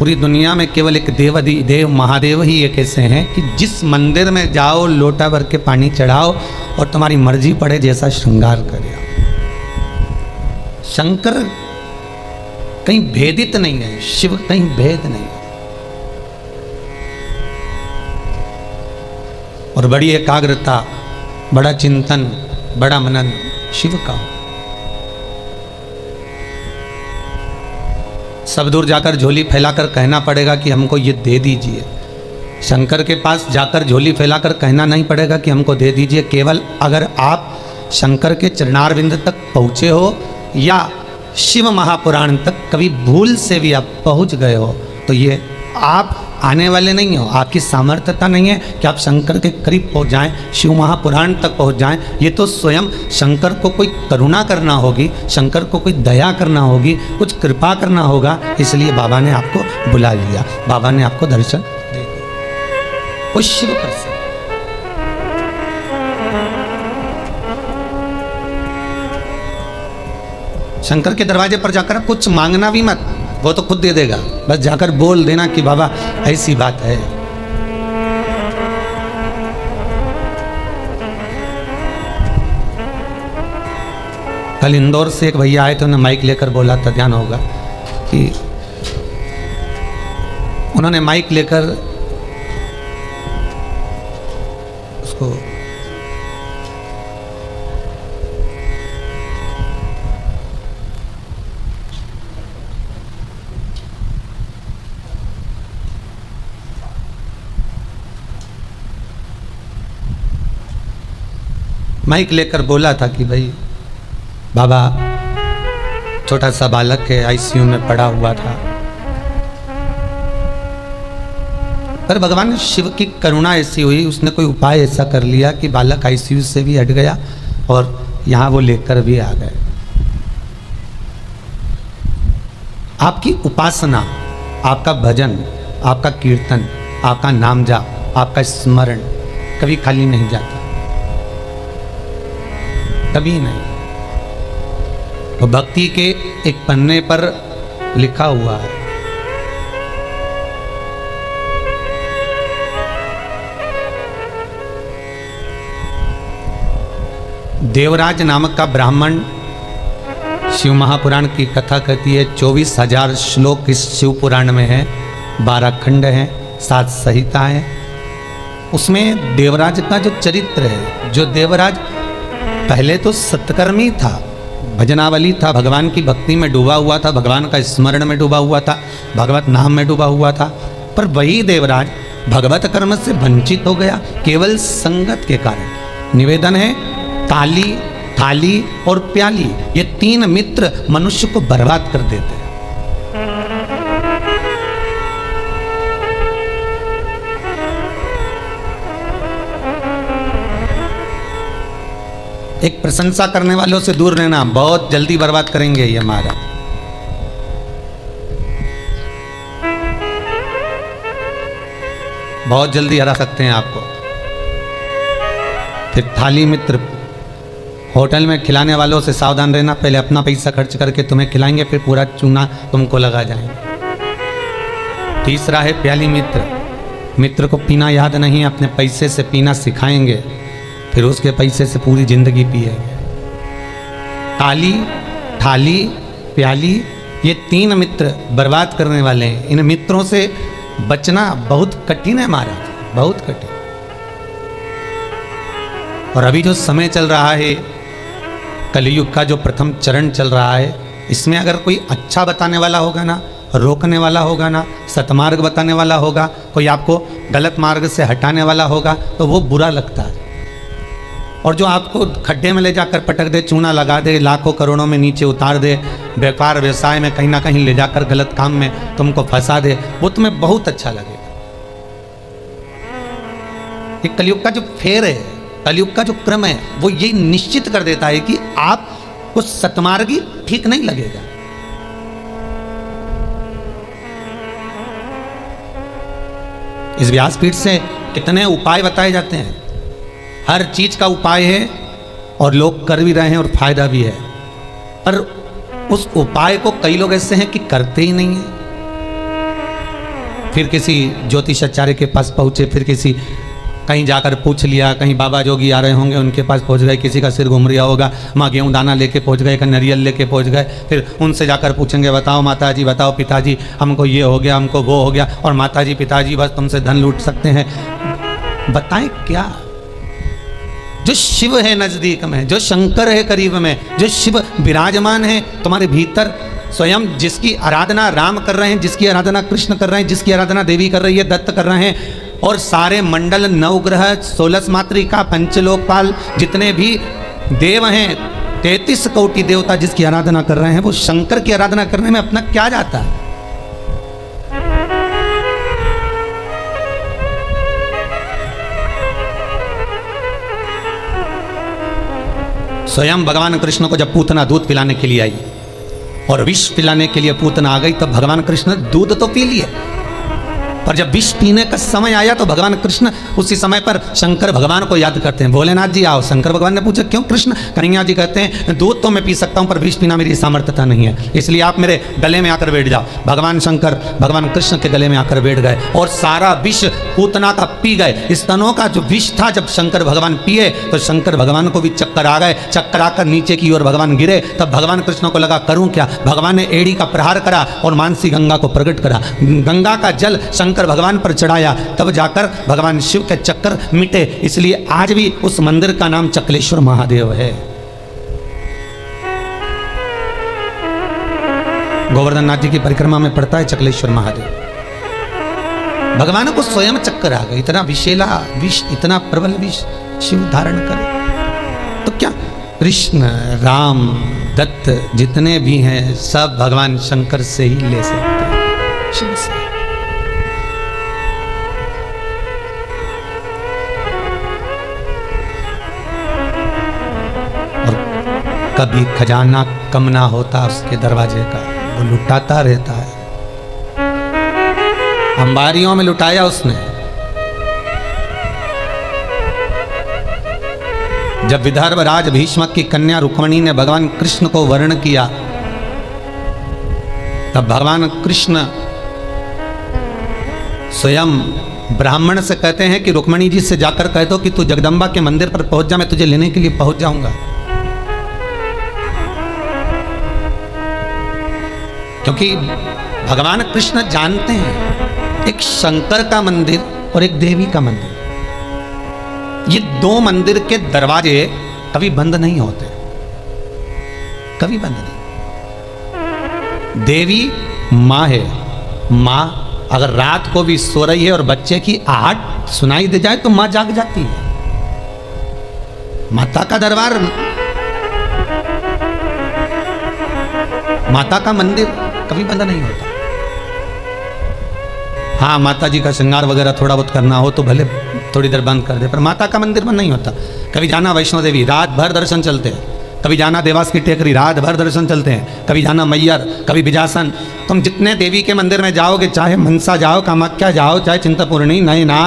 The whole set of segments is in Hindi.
पूरी दुनिया में केवल एक देव महादेव ही एक ऐसे हैं कि जिस मंदिर में जाओ लोटा भर के पानी चढ़ाओ और तुम्हारी मर्जी पड़े जैसा श्रृंगार करे। शंकर कहीं भेदित नहीं है, शिव कहीं भेद नहीं है। और बड़ी एकाग्रता, बड़ा चिंतन, बड़ा मनन शिव का हो। सब दूर जाकर झोली फैलाकर कहना पड़ेगा कि हमको ये दे दीजिए। शंकर के पास जाकर झोली फैलाकर कहना नहीं पड़ेगा कि हमको दे दीजिए। केवल अगर आप शंकर के चरणारविंद तक पहुँचे हो या शिव महापुराण तक कभी भूल से भी आप पहुँच गए हो तो ये आप आने वाले नहीं हो, आपकी सामर्थ्यता नहीं है कि आप शंकर के करीब पहुंच जाएं, शिव महापुराण तक पहुंच जाएं। ये तो स्वयं शंकर को कोई करुणा करना होगी, शंकर को कोई दया करना होगी, कुछ कृपा करना होगा। इसलिए बाबा ने आपको बुला लिया, बाबा ने आपको दर्शन दे दिया। वो शिव प्रसन्न। शंकर के दरवाजे पर जाकर कुछ मांगना भी मत, वो तो खुद दे देगा। बस जाकर बोल देना कि बाबा ऐसी बात है। कल इंदौर से एक भैया आए थे, उन्होंने माइक लेकर बोला था, ध्यान होगा कि उन्होंने माइक लेकर उसको माइक लेकर बोला था कि भाई बाबा छोटा सा बालक है, आईसीयू में पड़ा हुआ था, पर भगवान शिव की करुणा ऐसी हुई, उसने कोई उपाय ऐसा कर लिया कि बालक आईसीयू से भी हट गया और यहाँ वो लेकर भी आ गए। आपकी उपासना, आपका भजन, आपका कीर्तन, आपका नाम जाप, आपका स्मरण कभी खाली नहीं जाता, कभी नहीं। वो भक्ति के एक पन्ने पर लिखा हुआ है। देवराज नामक का ब्राह्मण शिव महापुराण की कथा कहती है। 24,000 श्लोक इस शिव पुराण में है, 12 खंड हैं, 7 संहिता है। उसमें देवराज का जो चरित्र है, जो देवराज पहले तो सत्कर्मी था, भजनावली था, भगवान की भक्ति में डूबा हुआ था, भगवान का स्मरण में डूबा हुआ था, भगवत नाम में डूबा हुआ था, पर वही देवराज भगवत कर्म से वंचित हो गया केवल संगत के कारण। निवेदन है, ताली, थाली और प्याली, ये 3 मित्र मनुष्य को बर्बाद कर देते हैं। एक प्रशंसा करने वालों से दूर रहना, बहुत जल्दी बर्बाद करेंगे ये हमारा। बहुत जल्दी हरा सकते हैं आपको। फिर थाली मित्र, होटल में खिलाने वालों से सावधान रहना, पहले अपना पैसा खर्च करके तुम्हें खिलाएंगे, फिर पूरा चूना तुमको लगा जाएंगे। तीसरा है प्याली मित्र, मित्र को पीना याद नहीं, अपने पैसे से पीना सिखाएंगे, फिर उसके पैसे से पूरी जिंदगी पिएंगे। ताली, थाली, प्याली, ये 3 मित्र बर्बाद करने वाले हैं। इन मित्रों से बचना बहुत कठिन है महाराज, बहुत कठिन। और अभी जो समय चल रहा है, कलियुग का जो प्रथम चरण चल रहा है, इसमें अगर कोई अच्छा बताने वाला होगा ना, रोकने वाला होगा ना, सतमार्ग बताने वाला होगा, कोई आपको गलत मार्ग से हटाने वाला होगा, तो वो बुरा लगता है। और जो आपको खड्डे में ले जाकर पटक दे, चूना लगा दे, लाखों करोड़ों में नीचे उतार दे, व्यापार व्यवसाय में कहीं ना कहीं ले जाकर गलत काम में तुमको फंसा दे, वो तुम्हें बहुत अच्छा लगेगा। ये कलयुग का जो फेर है, कलयुग का जो क्रम है, वो ये निश्चित कर देता है कि आपको सतमार्गी ठीक नहीं लगेगा। इस व्यासपीठ से कितने उपाय बताए जाते हैं, हर चीज का उपाय है और लोग कर भी रहे हैं और फायदा भी है, पर उस उपाय को कई लोग ऐसे हैं कि करते ही नहीं है। फिर किसी ज्योतिषाचार्य के पास पहुँचे, फिर किसी कहीं जाकर पूछ लिया, कहीं बाबा जोगी आ रहे होंगे उनके पास पहुंच गए, किसी का सिर घूम रहा होगा, माँ गेहूँ दाना लेके पहुंच गए, कहीं नारियल लेके पहुंच गए, फिर उनसे जाकर पूछेंगे बताओ माता जी, बताओ पिताजी, हमको ये हो गया, हमको वो हो गया, और माता जी पिताजी बस तुमसे धन लूट सकते हैं। बताएं क्या? जो शिव है नजदीक में, जो शंकर है करीब में, जो शिव विराजमान है तुम्हारे भीतर, स्वयं जिसकी आराधना राम कर रहे हैं, जिसकी आराधना कृष्ण कर रहे हैं, जिसकी आराधना देवी कर रही है, दत्त कर रहे हैं, और सारे मंडल, नवग्रह, 16 मातृका, पंचलोकपाल, जितने भी देव हैं, 33 कोटि देवता जिसकी आराधना कर रहे हैं, वो शंकर की आराधना करने में अपना क्या जाता है? स्वयं भगवान कृष्ण को जब पूतना दूध पिलाने के लिए आई और विष पिलाने के लिए पूतना आ गई, तब भगवान कृष्ण दूध तो पी लिए, पर जब विष पीने का समय आया तो भगवान कृष्ण उसी समय पर शंकर भगवान को याद करते हैं, भोलेनाथ जी आओ। शंकर भगवान ने पूछा क्यों कृष्ण? कन्हैया जी कहते हैं दूध तो मैं पी सकता हूं पर विष पीना मेरी सामर्थ्यता नहीं है, इसलिए आप मेरे गले में आकर बैठ जाओ। भगवान शंकर भगवान कृष्ण के गले में आकर बैठ गए और सारा विष पूतना का पी गए। स्तनों का जो विष था जब शंकर भगवान पिए तो शंकर भगवान को भी चक्कर आ गए, चक्कर आकर नीचे की ओर भगवान गिरे। तब भगवान कृष्ण को लगा करूं क्या? भगवान ने एड़ी का प्रहार करा और मानसी गंगा को प्रकट करा, गंगा का जल शंकर भगवान पर चढ़ाया, तब जाकर भगवान शिव के चक्कर मिटे। इसलिए आज भी उस मंदिर का नाम चकलेश्वर महादेव है। गोवर्धन नाथ जी की परिक्रमा में पड़ता है चकलेश्वर महादेव। भगवान को स्वयं चक्कर आ गए, इतना विषैला विष, इतना प्रबल विष शिव धारण करे तो क्या? कृष्ण, राम, दत्त जितने भी हैं सब भगवान शंकर से ही ले सकते हैं, शिव से। कभी खजाना कम ना होता उसके दरवाजे का, वो लुटाता रहता है। अंबारियों में लुटाया उसने। जब विदर्भ राज भीष्मक की कन्या रुक्मिणी ने भगवान कृष्ण को वर्ण किया, तब भगवान कृष्ण स्वयं ब्राह्मण से कहते हैं कि रुक्मिणी जी से जाकर कह दो कि तू जगदम्बा के मंदिर पर पहुंच जा, मैं तुझे लेने के लिए पहुंच जाऊंगा। क्योंकि भगवान कृष्ण जानते हैं एक शंकर का मंदिर और एक देवी का मंदिर, ये दो मंदिर के दरवाजे कभी बंद नहीं होते, कभी बंद नहीं। देवी माँ है, माँ अगर रात को भी सो रही है और बच्चे की आहट सुनाई दे जाए तो माँ जाग जाती है। माता का दरबार, माता का मंदिर कभी बंद नहीं होता। हाँ, माता जी का श्रृंगार वगैरह थोड़ा बहुत करना हो तो भले थोड़ी देर बंद कर दे, पर माता का मंदिर बंद नहीं होता। कभी जाना वैष्णो देवी, रात भर दर्शन चलते हैं। कभी जाना देवास की टेकरी, रात भर दर्शन चलते हैं। कभी जाना मैयर, कभी बिजासन। तुम जितने देवी के मंदिर में जाओगे, चाहे मनसा जाओ, कामाख्या जाओ, चाहे चिंतपूर्णी, नैना,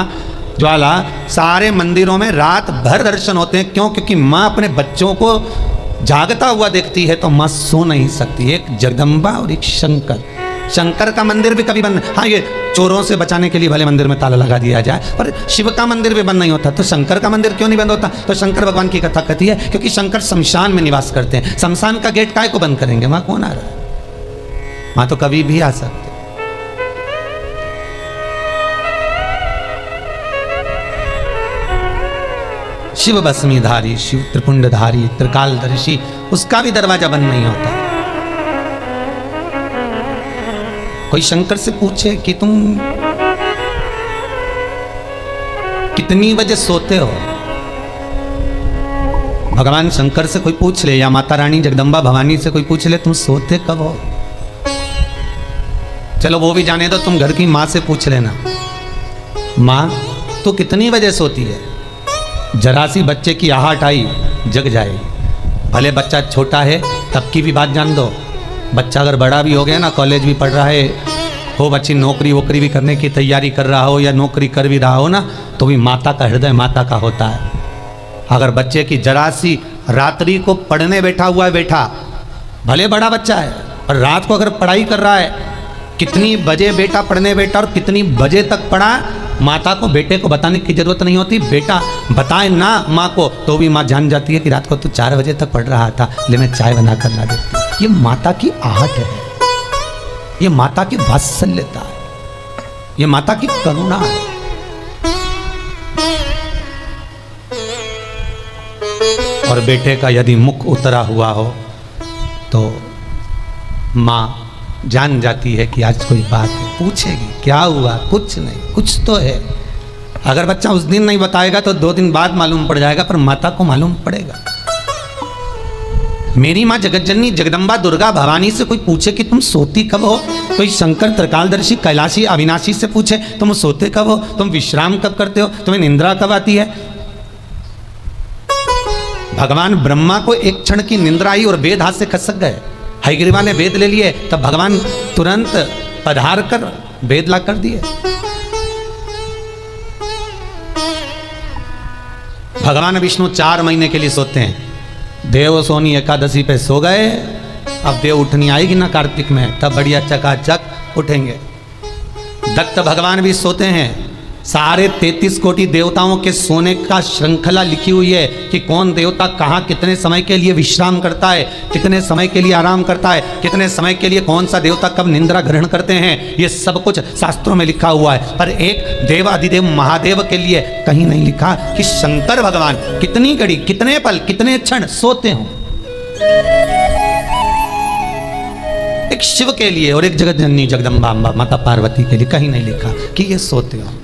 ज्वाला, सारे मंदिरों में रात भर दर्शन होते हैं। क्यों? क्योंकि माँ अपने बच्चों को जागता हुआ देखती है तो माँ सो नहीं सकती। एक जगदम्बा और एक शंकर। शंकर का मंदिर भी कभी बंद, हाँ ये चोरों से बचाने के लिए भले मंदिर में ताला लगा दिया जाए, पर शिव का मंदिर भी बंद नहीं होता। तो शंकर का मंदिर क्यों नहीं बंद होता? तो शंकर भगवान की कथा कहती है क्योंकि शंकर शमशान में निवास करते हैं। शमशान का गेट काहे को बंद करेंगे? वहां कौन आ रहा है? वहां तो कभी भी आ सकते। शिव भस्मीधारी, शिव त्रिपुंडधारी, त्रिकालदर्शी, उसका भी दरवाजा बंद नहीं होता। कोई शंकर से पूछे कि तुम कितनी बजे सोते हो? भगवान शंकर से कोई पूछ ले या माता रानी जगदम्बा भवानी से कोई पूछ ले तुम सोते कब हो? चलो वो भी जाने दो, तुम घर की माँ से पूछ लेना, माँ तू कितनी बजे सोती है? जरा सी बच्चे की आहट आई जग जाएगी। भले बच्चा छोटा है तब की भी बात जान दो, बच्चा अगर बड़ा भी हो गया ना, कॉलेज भी पढ़ रहा है हो, बच्ची नौकरी वोकरी भी करने की तैयारी कर रहा हो या नौकरी कर भी रहा हो ना, तो भी माता का हृदय माता का होता है। अगर बच्चे की जरा सी रात्रि को पढ़ने बैठा हुआ है, बैठा भले बड़ा बच्चा है पर रात को अगर पढ़ाई कर रहा है कितनी बजे बेटा पढ़ने बैठा और कितनी बजे तक पढ़ा, माता को बेटे को बताने की जरूरत नहीं होती। बेटा बताए ना माँ को तो भी माँ जान जाती है कि रात को तू 4 बजे तक पढ़ रहा था, ले मैं चाय बना कर ला देती। ये माता की आहट है, ये माता की वात्सल्यता है, ये माता की करुणा है। और बेटे का यदि मुख उतरा हुआ हो तो माँ जान जाती है कि आज कोई बात है, पूछेगी क्या हुआ, कुछ नहीं, कुछ तो है। अगर बच्चा उस दिन नहीं बताएगा तो 2 दिन बाद मालूम पड़ जाएगा, पर माता को मालूम पड़ेगा। मेरी माँ जगतजननी जगदम्बा दुर्गा भवानी से कोई पूछे कि तुम सोती कब हो, कोई शंकर त्रिकालदर्शी कैलाशी अविनाशी से पूछे तुम सोते कब हो, तुम विश्राम कब करते हो, तुम्हें निंद्रा कब आती है। भगवान ब्रह्मा को एक क्षण की निंद्रा आई और वेद हाथ से खसक गए। हयग्रीवा ने वेद ले लिए, तब भगवान तुरंत पधार कर वेद ला कर दिए। भगवान विष्णु 4 महीने के लिए सोते हैं। देव सोनी एकादशी पे सो गए, अब देव उठनी आएगी ना कार्तिक में, तब बढ़िया चकाचक उठेंगे। दत्त भगवान भी सोते हैं। सारे 33 कोटि देवताओं के सोने का श्रृंखला लिखी हुई है कि कौन देवता कहाँ कितने समय के लिए विश्राम करता है, कितने समय के लिए आराम करता है, कितने समय के लिए कौन सा देवता कब निंद्रा ग्रहण करते हैं, ये सब कुछ शास्त्रों में लिखा हुआ है। पर एक देवाधिदेव महादेव के लिए कहीं नहीं लिखा कि शंकर भगवान कितनी घड़ी, कितने पल, कितने क्षण सोते हों। एक शिव के लिए और एक जगत जननी जगदम्बा अम्बा माता पार्वती के लिए कहीं नहीं लिखा कि ये सोते हो।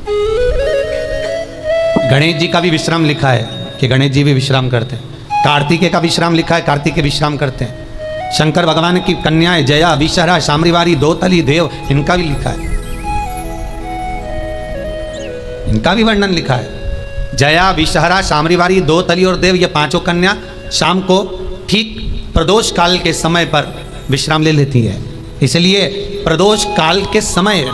गणेश जी का भी विश्राम लिखा है कि गणेश जी भी विश्राम करते हैं। कार्तिकेय का विश्राम लिखा है, कार्तिकेय विश्राम करते हैं। शंकर भगवान की कन्याएं जया, विषहरा, शामरीवारी, दोतली, देव, इनका भी लिखा है, इनका भी वर्णन लिखा है। जया, विषहरा, शामरीवारी, दोतली और देव, ये 5 कन्या शाम को ठीक प्रदोष काल के समय पर विश्राम ले लेती है। इसलिए प्रदोष काल के समय,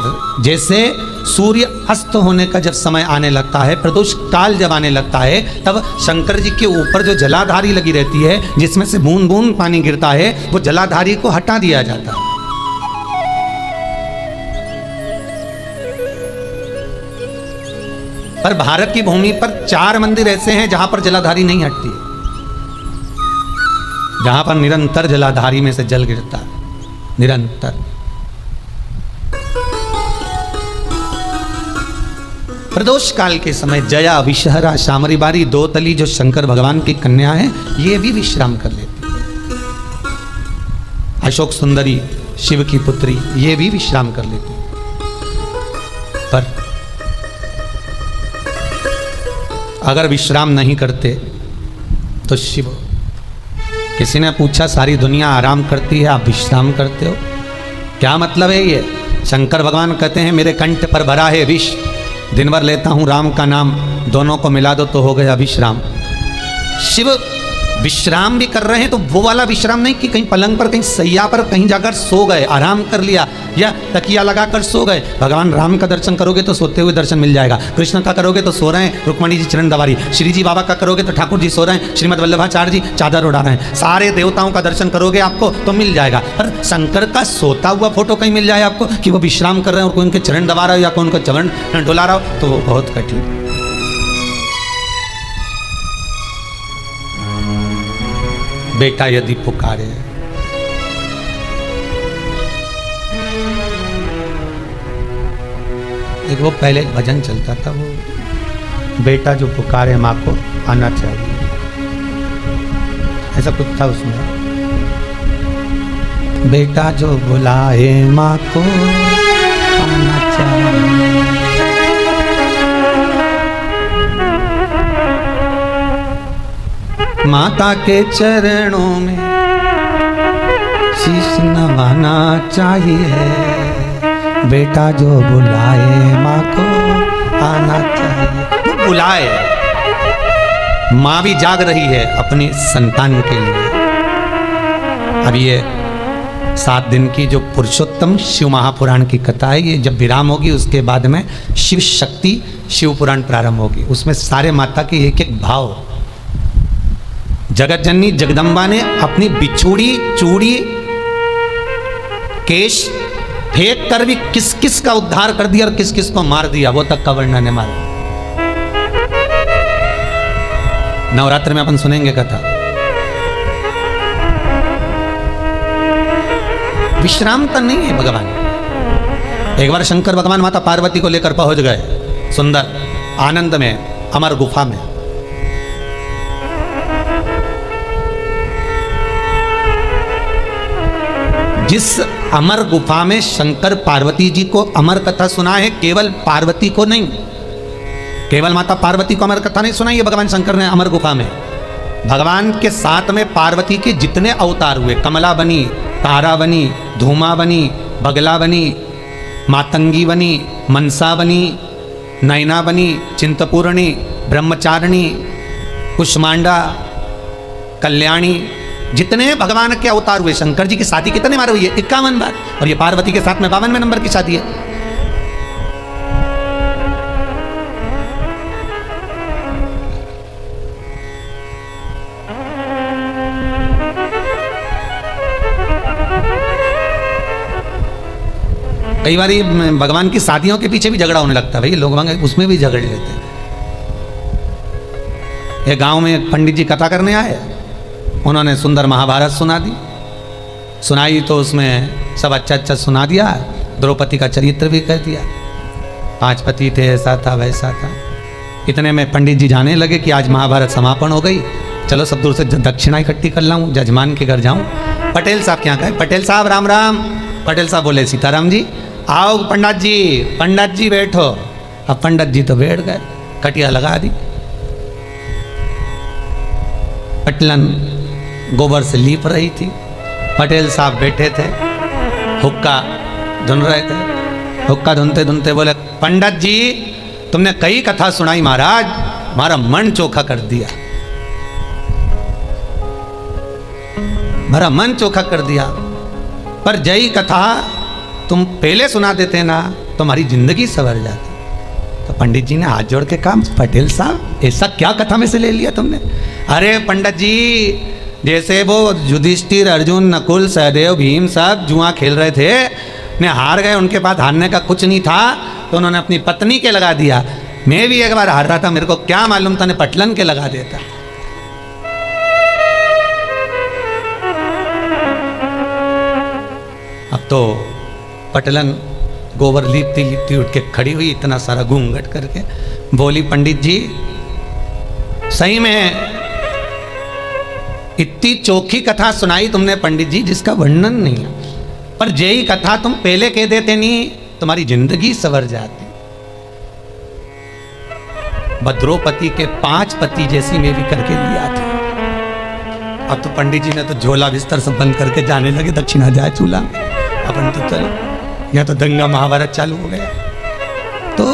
जैसे सूर्य अस्त होने का जब समय आने लगता है, प्रदोष काल जब आने लगता है, तब शंकर जी के ऊपर जो जलाधारी लगी रहती है, जिसमें से बूंद बूंद पानी गिरता है, वो जलाधारी को हटा दिया जाता है। पर भारत की भूमि पर 4 मंदिर ऐसे हैं जहां पर जलाधारी नहीं हटती, जहां पर निरंतर जलाधारी में से जल गिरता है, निरंतर। प्रदोष काल के समय जया, विषहरा, शामरीवारी, दोतली जो शंकर भगवान की कन्या है, ये भी विश्राम कर लेती है। अशोक सुंदरी शिव की पुत्री, ये भी विश्राम कर लेती है। पर अगर विश्राम नहीं करते तो शिव, किसी ने पूछा सारी दुनिया आराम करती है, आप विश्राम करते हो, क्या मतलब है ये? शंकर भगवान कहते हैं मेरे कंठ पर भरा है विष, दिन भर लेता हूं राम का नाम, दोनों को मिला दो तो हो गया विश्राम। शिव विश्राम भी कर रहे हैं तो वो वाला विश्राम नहीं कि कहीं पलंग पर, कहीं सैया पर कहीं जाकर सो गए, आराम कर लिया, या तकिया लगाकर सो गए। भगवान राम का दर्शन करोगे तो सोते हुए दर्शन मिल जाएगा, कृष्ण का करोगे तो सो रहे हैं रुक्मणी जी चरण दवारी, श्री जी बाबा का करोगे तो ठाकुर जी सो रहे हैं, श्रीमद वल्लभाचार्य जी चादर उड़ा रहे हैं। सारे देवताओं का दर्शन करोगे आपको तो मिल जाएगा। पर शंकर का सोता हुआ फोटो कहीं मिल जाए आपको कि वो विश्राम कर रहे हैं और कोई उनके चरण दबा रहा हो या कोई उनका चरण डुला रहा हो, तो वो बहुत कठिन। बेटा यदि पुकारे, एक वो पहले एक भजन चलता था, वो बेटा जो पुकारे माँ को आना चाहिए, ऐसा कुछ था उसमें। बेटा जो बुलाए माँ को आना चाहिए। माता के चरणों में शीश नवाना चाहिए, बेटा जो बुलाए माँ को आना चाहिए। वो बुलाए, माँ भी जाग रही है अपनी संतान के लिए। अब ये 7 दिन की जो पुरुषोत्तम शिव महापुराण की कथा है, ये जब विराम होगी उसके बाद में शिव शक्ति शिव पुराण प्रारंभ होगी। उसमें सारे माता के एक एक भाव, जगत जननी जगदम्बा ने अपनी बिछुड़ी चूड़ी केश फेंक कर भी किस किस का उद्धार कर दिया और किस किस को मार दिया, वो तक का वर्णन है मारा। नवरात्र में अपन सुनेंगे कथा। विश्राम तो नहीं है भगवान। एक बार शंकर भगवान माता पार्वती को लेकर पहुंच गए सुंदर आनंद में, अमर गुफा में। जिस अमर गुफा में शंकर पार्वती जी को अमर कथा सुना है, केवल पार्वती को नहीं, केवल माता पार्वती को अमर कथा नहीं सुनाई है भगवान शंकर ने अमर गुफा में। भगवान के साथ में पार्वती के जितने अवतार हुए, कमला बनी, तारा बनी, धूमा बनी, बगला बनी, मातंगी बनी, मनसा बनी, नैना बनी, चिंतपूर्णी, ब्रह्मचारिणी, कुष्मांडा, कल्याणी, जितने भगवान के अवतार हुए। शंकर जी की शादी कितने बार हुई है? 51 बार। और ये पार्वती के साथ में 52वें नंबर की शादी है। कई बार भगवान की शादियों के पीछे भी झगड़ा होने लगता है, भाई लोग उसमें भी झगड़ लेते हैं। ये गांव में पंडित जी कथा करने आए, उन्होंने सुंदर महाभारत सुना दी। सुनाई तो उसमें सब अच्छा अच्छा सुना दिया, द्रौपदी का चरित्र भी कह दिया, 5 पति थे, ऐसा था वैसा था। इतने में पंडित जी जाने लगे कि आज महाभारत समापन हो गई, चलो सब दूर से दक्षिणा इकट्ठी कर लाऊं, जजमान के घर जाऊं। पटेल साहब क्या कहे, पटेल साहब राम राम। पटेल साहब बोले सीताराम जी आओ पंडित जी बैठो। अब पंडित जी तो बैठ गए, कटिया लगा दी, पटलन गोबर से लीप रही थी। पटेल साहब बैठे थे, हुक्का धुन रहे थे। हुक्का धुनते धुनते बोले पंडित जी तुमने कई कथा सुनाई महाराज, हमारा मन चोखा कर दिया, मेरा मन चोखा कर दिया। पर जय कथा तुम पहले सुना देते ना तो हमारी जिंदगी संवर जाती। तो पंडित जी ने हाथ जोड़ के कहा पटेल साहब ऐसा क्या कथा में से ले लिया तुमने? अरे पंडित जी जैसे वो युधिष्ठिर, अर्जुन, नकुल, सहदेव, भीम सब जुआ खेल रहे थे, ने हार गए, उनके पास हारने का कुछ नहीं था तो उन्होंने अपनी पत्नी के लगा दिया। मैं भी एक बार हार रहा था, मेरे को क्या मालूम था, ने पटलन के लगा देता। अब तो पटलन गोबर लीपती लीपती उठ के खड़ी हुई, इतना सारा घूंघट करके बोली पंडित जी सही में इतनी चोखी कथा सुनाई तुमने पंडित जी जिसका वर्णन नहीं है, पर यही कथा तुम पहले कह देते नहीं तुम्हारी जिंदगी संवर जाती। द्रौपदी के 5 पति जैसी मैं भी करके लिया था। अब तो पंडित जी ने तो झोला बिस्तर सब बंद करके जाने लगे, दक्षिणा जाए चूल्हा में, अपन तो चलो, यहाँ तो दंगा महाभारत चालू हो गया। तो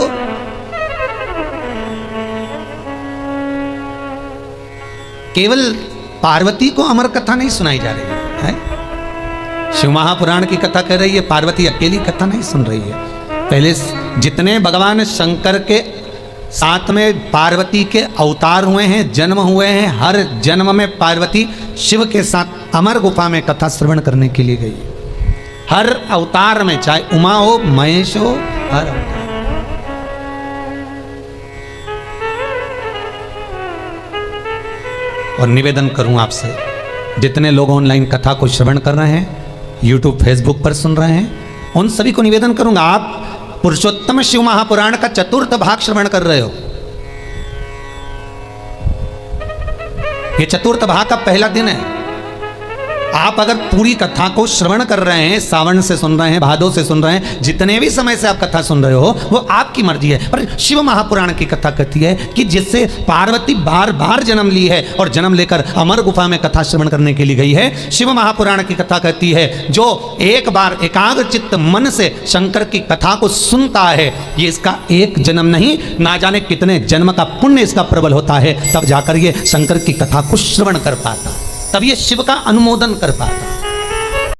केवल पार्वती को अमर कथा नहीं सुनाई जा रही है, शिव महापुराण की कथा कर रही है, पार्वती अकेली कथा नहीं सुन रही है। पहले जितने भगवान शंकर के साथ में पार्वती के अवतार हुए हैं, जन्म हुए हैं, हर जन्म में पार्वती शिव के साथ अमर गुफा में कथा श्रवण करने के लिए गई। हर अवतार में, चाहे उमा हो, महेश हो, हर अवतार। और निवेदन करूं आपसे, जितने लोग ऑनलाइन कथा को श्रवण कर रहे हैं, यूट्यूब फेसबुक पर सुन रहे हैं, उन सभी को निवेदन करूंगा, आप पुरुषोत्तम शिव महापुराण का 4th भाग श्रवण कर रहे हो। ये 4th भाग का पहला दिन है। आप अगर पूरी कथा को श्रवण कर रहे हैं, सावन से सुन रहे हैं, भादो से सुन रहे हैं, जितने भी समय से आप कथा सुन रहे हो वो आपकी मर्जी है। पर शिव महापुराण की कथा कहती है कि जिससे पार्वती बार बार जन्म ली है और जन्म लेकर अमर गुफा में कथा श्रवण करने के लिए गई है। शिव महापुराण की कथा कहती है जो एक बार एकाग्र चित्त मन से शंकर की कथा को सुनता है, ये इसका एक जन्म नहीं, ना जाने कितने जन्म का पुण्य इसका प्रबल होता है, तब जाकर ये शंकर की कथा को श्रवण कर पाता, तब ये शिव का अनुमोदन कर पाता।